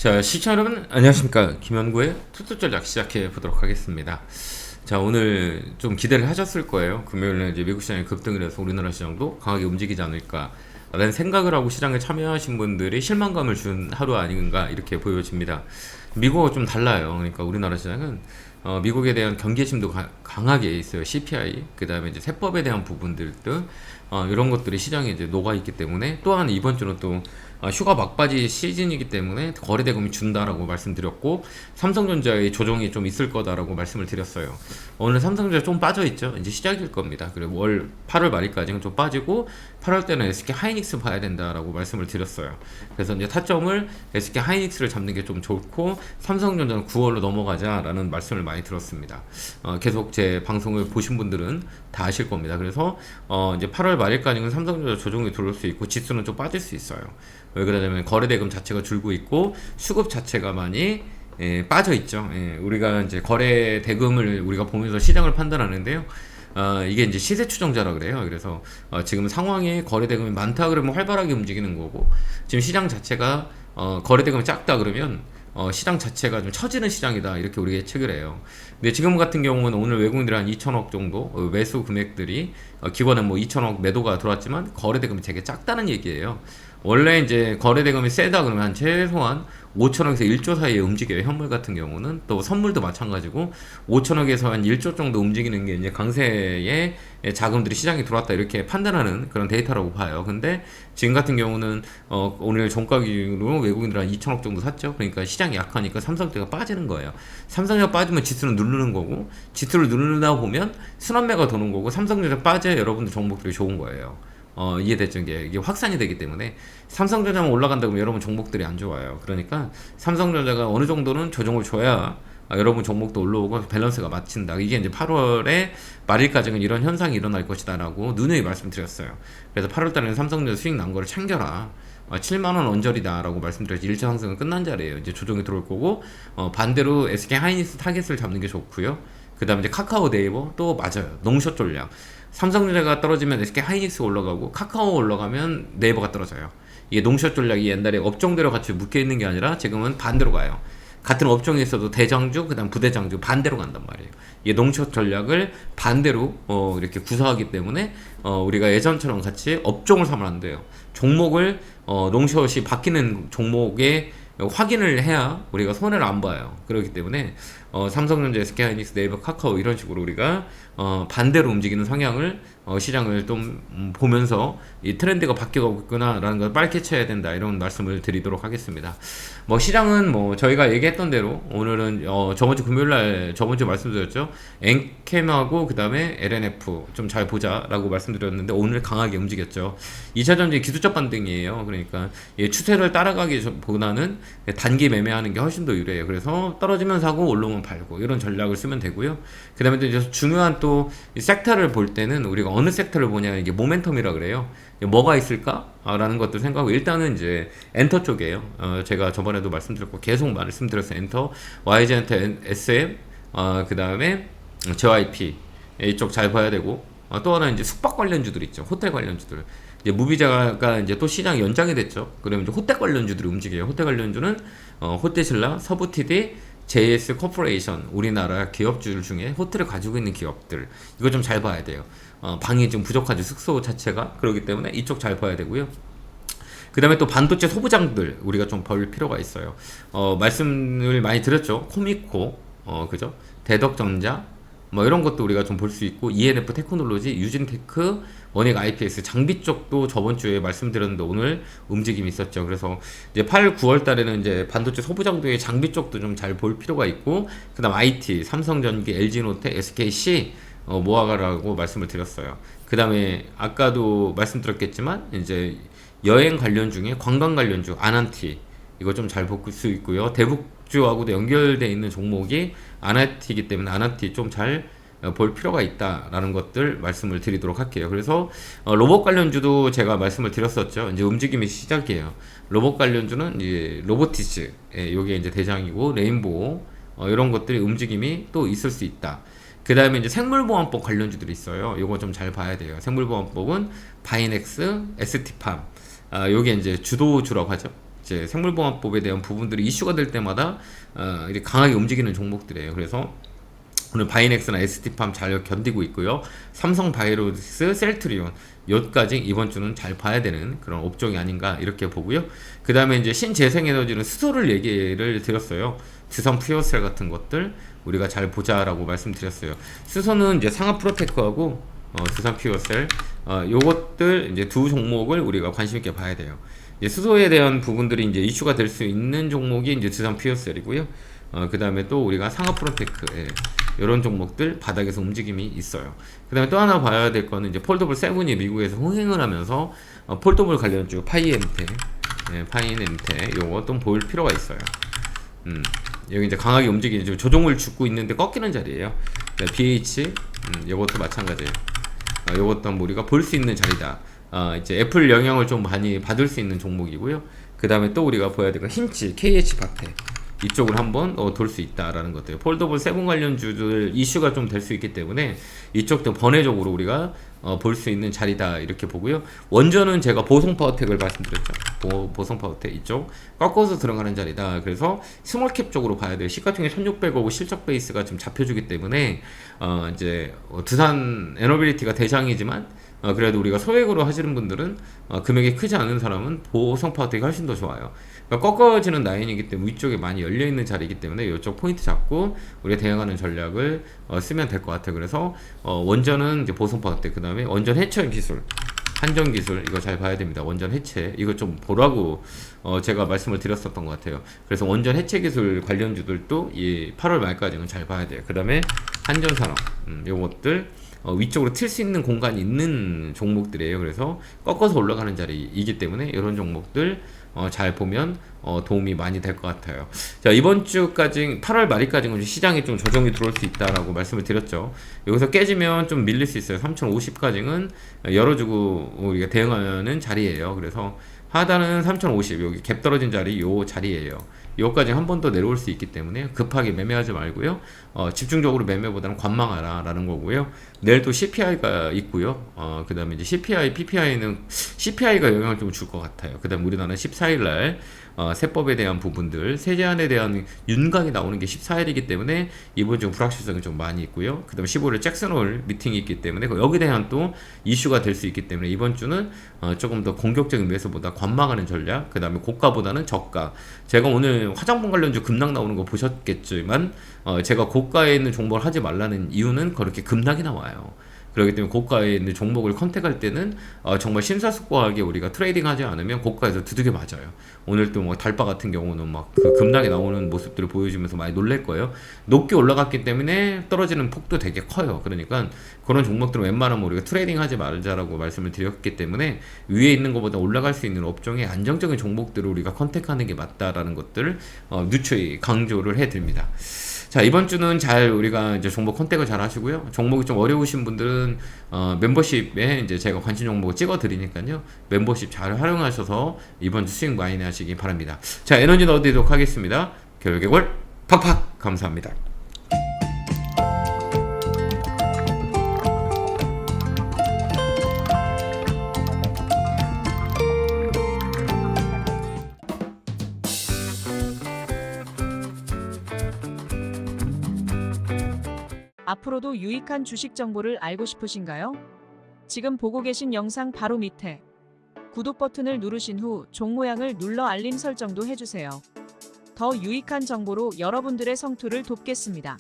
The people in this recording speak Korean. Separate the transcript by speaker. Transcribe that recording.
Speaker 1: 자, 시청자 여러분, 안녕하십니까. 김현구의 투투 전략 시작해 보도록 하겠습니다. 자, 오늘 좀 기대를 하셨을 거예요. 금요일에 이제 미국 시장이 급등을 해서 우리나라 시장도 강하게 움직이지 않을까 라는 생각을 하고 시장에 참여하신 분들이 실망감을 준 하루 아닌가 이렇게 보여집니다. 미국은 좀 달라요. 그러니까 우리나라 시장은 미국에 대한 경계심도 강하게 있어요. CPI, 그 다음에 이제 세법에 대한 부분들 등 이런 것들이 시장에 이제 녹아 있기 때문에, 또한 이번 주는 또 휴가 막바지 시즌이기 때문에 거래대금이 준다라고 말씀드렸고, 삼성전자의 조정이 좀 있을 거다라고 말씀을 드렸어요. 오늘 삼성전자 좀 빠져 있죠. 이제 시작일 겁니다. 그리고 8월 말일까지는 좀 빠지고 8월 때는 SK 하이닉스 봐야 된다라고 말씀을 드렸어요. 그래서 이제 타점을 SK 하이닉스를 잡는 게 좀 좋고, 삼성전자는 9월로 넘어가자라는 말씀을 많이 들었습니다. 계속 제 방송을 보신 분들은 다 아실 겁니다. 그래서 이제 8월 말일까지는 삼성전자 조정이 들어올 수 있고, 지수는 좀 빠질 수 있어요. 왜 그러냐면 거래대금 자체가 줄고 있고 수급 자체가 많이 빠져 있죠. 우리가 이제 거래 대금을 우리가 보면서 시장을 판단하는데요. 이게 이제 시세 추정자라 그래요. 그래서 지금 상황에 거래 대금이 많다 그러면 활발하게 움직이는 거고, 지금 시장 자체가 거래 대금이 작다 그러면 시장 자체가 좀 처지는 시장이다 이렇게 우리가 예측을 해요. 근데 지금 같은 경우는 오늘 외국인들이 한 2천억 정도 매수 금액들이 기관은 뭐 2천억 매도가 들어왔지만 거래 대금이 되게 작다는 얘기예요. 원래 이제 거래 대금이 세다 그러면 한 최소한 5천억에서 1조 사이에 움직여요. 현물 같은 경우는 또 선물도 마찬가지고 5천억에서 한 1조 정도 움직이는 게 이제 강세의 자금들이 시장에 들어왔다 이렇게 판단하는 그런 데이터라고 봐요. 근데 지금 같은 경우는 오늘 종가 기준으로 외국인들 한 2천억 정도 샀죠. 그러니까 시장이 약하니까 삼성전자가 빠지는 거예요. 삼성전자 빠지면 지수는 누르는 거고, 지수를 누르다 보면 순환매가 도는 거고, 삼성전자 빠져야 여러분들 종목들이 좋은 거예요. 이해됐죠? 이게 확산이 되기 때문에 삼성전자만 올라간다 그러면 여러분 종목들이 안 좋아요. 그러니까 삼성전자가 어느 정도는 조정을 줘야 여러분 종목도 올라오고 밸런스가 맞춘다. 이게 이제 8월에 말일까지는 이런 현상이 일어날 것이다라고 누누이 말씀드렸어요. 그래서 8월 달에는 삼성전자 수익 난 거를 챙겨라. 7만원 언저리다라고 말씀드렸지. 1차 상승은 끝난 자리에요. 이제 조정이 들어올 거고, 반대로 SK 하이닉스 타겟을 잡는 게 좋고요. 그 다음에 이제 카카오 네이버 또 맞아요. 농숏 전략. 삼성전자가 떨어지면 SK 하이닉스 올라가고, 카카오 올라가면 네이버가 떨어져요. 이게 농숏 전략이 옛날에 업종대로 같이 묶여 있는 게 아니라 지금은 반대로 가요. 같은 업종에 있어도 대장주, 그 다음 부대장주 반대로 간단 말이에요. 이게 농숏 전략을 반대로 이렇게 구사하기 때문에 우리가 예전처럼 같이 업종을 사면 안 돼요. 종목을 농숏이 바뀌는 종목에 확인을 해야 우리가 손해를 안 봐요. 그렇기 때문에 삼성전자, SK하이닉스, 네이버, 카카오 이런 식으로 우리가 반대로 움직이는 성향을 시장을 좀 보면서 이 트렌드가 바뀌고 있구나라는 걸 빨개쳐야 된다, 이런 말씀을 드리도록 하겠습니다. 뭐 시장은 뭐 저희가 얘기했던 대로 오늘은 저번주 금요일날 저번주 말씀드렸죠. 엔캠하고 그 다음에 LNF 좀 잘 보자라고 말씀드렸는데 오늘 강하게 움직였죠. 2차전지 기술적 반등이에요. 그러니까 추세를 따라가기보다는 단기 매매하는 게 훨씬 더 유리해요. 그래서 떨어지면 사고 올라오면 팔고 이런 전략을 쓰면 되고요. 그 다음에 또 이제 중요한 또 섹터를 볼 때는 우리가 어느 섹터를 보냐, 이게 모멘텀이라 그래요. 뭐가 있을까? 라는 것들 생각하고, 일단은 이제 엔터 쪽이에요. 제가 저번에도 말씀드렸고 계속 말씀드렸어요. 엔터, YG엔터, SM, 그 다음에 JYP 이쪽 잘 봐야 되고, 또 하나 이제 숙박 관련주들 있죠. 호텔 관련주들. 이제 무비자가 이제 또 시장 연장이 됐죠. 그러면 이제 호텔 관련주들이 움직여요. 호텔 관련주는 호텔신라, 서부티디, JS 코퍼레이션, 우리나라 기업들 중에 호텔을 가지고 있는 기업들, 이거 좀 잘 봐야 돼요. 방이 좀 부족하죠, 숙소 자체가. 그렇기 때문에 이쪽 잘 봐야 되고요. 그 다음에 또 반도체 소부장들 우리가 좀 볼 필요가 있어요. 말씀을 많이 드렸죠. 코미코, 그죠? 대덕전자, 뭐 이런 것도 우리가 좀 볼 수 있고, ENF 테크놀로지, 유진테크, 원익 IPS, 장비 쪽도 저번 주에 말씀드렸는데 오늘 움직임이 있었죠. 그래서 이제 8, 9월 달에는 이제 반도체 소부장도의 장비 쪽도 좀 잘 볼 필요가 있고, 그다음 IT, 삼성전기, LG노텍, SKC 모아가라고 말씀을 드렸어요. 그 다음에 아까도 말씀드렸겠지만 이제 여행 관련 중에 관광 관련주 아난티, 이거 좀 잘 볼 수 있고요. 대북주하고도 연결되어 있는 종목이 아난티이기 때문에 아난티 좀 잘 볼 필요가 있다라는 것들 말씀을 드리도록 할게요. 그래서 로봇 관련주도 제가 말씀을 드렸었죠. 이제 움직임이 시작이에요. 로봇 관련주는 이제 로보티스, 요게 이제 대장이고, 레인보우 이런 것들이 움직임이 또 있을 수 있다. 그 다음에 이제 생물보안법 관련주들이 있어요. 요거 좀 잘 봐야 돼요. 생물보안법은 바이넥스, ST팜, 요게 이제 주도주라고 하죠. 이제 생물보험법에 대한 부분들이 이슈가 될 때마다 이렇게 강하게 움직이는 종목들이에요. 그래서 오늘 바이넥스나 ST팜 잘 견디고 있고요. 삼성바이오로직스, 셀트리온 여기까지 이번 주는 잘 봐야 되는 그런 업종이 아닌가 이렇게 보고요. 그 다음에 이제 신재생에너지는 수소를 얘기를 드렸어요. 두산 퓨어셀 같은 것들 우리가 잘 보자라고 말씀드렸어요. 수소는 이제 상하 프로테크하고 두산 퓨어셀 요것들 이제 두 종목을 우리가 관심 있게 봐야 돼요. 이제 수소에 대한 부분들이 이제 이슈가 될 수 있는 종목이 이제 두산 퓨어셀이고요. 그 다음에 또 우리가 상하 프로테크 이런 종목들 바닥에서 움직임이 있어요. 그 다음에 또 하나 봐야 될 거는 이제 폴더블 7이 미국에서 흥행을 하면서 폴더블 관련주 파이엠텍, 파이엠텍 요거 좀 볼 필요가 있어요. 여기 이제 강하게 움직이는 조종을 죽고 있는데 꺾이는 자리예요. BH 요것도 마찬가지예요. 요것도 한번 우리가 볼 수 있는 자리다. 이제 애플 영향을 좀 많이 받을 수 있는 종목이고요. 그 다음에 또 우리가 보여야 될 건 힌치, KH바텍 이쪽을 한번 돌 수 있다라는 것들. 폴더블 7 관련주들 이슈가 좀 될 수 있기 때문에 이쪽도 번외적으로 우리가 볼 수 있는 자리다 이렇게 보고요. 원전은 제가 보성파워텍을 말씀드렸죠. 보성파워텍 이쪽 꺾어서 들어가는 자리다. 그래서 스몰캡 쪽으로 봐야 돼요. 시가총액 1600억 실적 베이스가 좀 잡혀주기 때문에 이제 두산 에너빌리티가 대장이지만 그래도 우리가 소액으로 하시는 분들은 금액이 크지 않은 사람은 보성파워텍이 훨씬 더 좋아요. 그러니까 꺾어지는 라인이기 때문에 위쪽에 많이 열려있는 자리이기 때문에 이쪽 포인트 잡고 우리가 대응하는 전략을 쓰면 될 것 같아요. 그래서 원전은 이제 보성파워텍, 그 다음에 원전 해체 기술, 한전 기술 이거 잘 봐야 됩니다. 원전 해체 이거 좀 보라고 제가 말씀을 드렸었던 것 같아요. 그래서 원전 해체 기술 관련주들도 이 8월 말까지는 잘 봐야 돼요. 그 다음에 한전산업 요것들 위쪽으로 틀 수 있는 공간이 있는 종목들이에요. 그래서 꺾어서 올라가는 자리이기 때문에 이런 종목들 잘 보면 도움이 많이 될 것 같아요. 자, 이번 주까지 8월 말일까지는 시장이 좀 조정이 들어올 수 있다라고 말씀을 드렸죠. 여기서 깨지면 좀 밀릴 수 있어요. 3050까지는 열어주고 우리가 대응하는 자리예요. 그래서 하단은 3050 여기 갭 떨어진 자리 요 자리예요. 요까지 한 번 더 내려올 수 있기 때문에 급하게 매매하지 말고요. 집중적으로 매매보다는 관망하라 라는 거고요. 내일 또 CPI가 있고요. 그 다음에 이제 CPI, PPI는 CPI가 영향을 좀 줄 것 같아요. 그 다음 우리나라는 14일날 세법에 대한 부분들, 세제안에 대한 윤곽이 나오는 게 14일이기 때문에 이번 주 불확실성이 좀 많이 있고요. 그 다음에 15일 잭슨홀 미팅이 있기 때문에 여기에 대한 또 이슈가 될 수 있기 때문에 이번 주는 조금 더 공격적인 매수보다 관망하는 전략, 그 다음에 고가보다는 저가. 제가 오늘 화장품 관련주 급락 나오는 거 보셨겠지만 제가 고가에 있는 종목을 하지 말라는 이유는 그렇게 급락이 나와요. 그렇기 때문에 고가에 있는 종목을 컨택할 때는 정말 심사숙고하게 우리가 트레이딩 하지 않으면 고가에서 두들겨 맞아요. 오늘 또 뭐 달바 같은 경우는 막 그 급락이 나오는 모습들을 보여주면서 많이 놀랄 거예요. 높게 올라갔기 때문에 떨어지는 폭도 되게 커요. 그러니까 그런 종목들은 웬만하면 우리가 트레이딩 하지 말자라고 말씀을 드렸기 때문에 위에 있는 것보다 올라갈 수 있는 업종의 안정적인 종목들을 우리가 컨택하는 게 맞다라는 것들을 누추히 강조를 해드립니다. 자, 이번 주는 잘 우리가 이제 종목 컨택을 잘 하시고요. 종목이 좀 어려우신 분들은 멤버십에 이제 제가 관심 종목을 찍어 드리니까요. 멤버십 잘 활용하셔서 이번 주 수익 많이 내시기 바랍니다. 자, 에너지 넣어드리도록 하겠습니다. 결계골 팍팍 감사합니다.
Speaker 2: 앞으로도 유익한 주식 정보를 알고 싶으신가요? 지금 보고 계신 영상 바로 밑에 구독 버튼을 누르신 후 종 모양을 눌러 알림 설정도 해주세요. 더 유익한 정보로 여러분들의 성투를 돕겠습니다.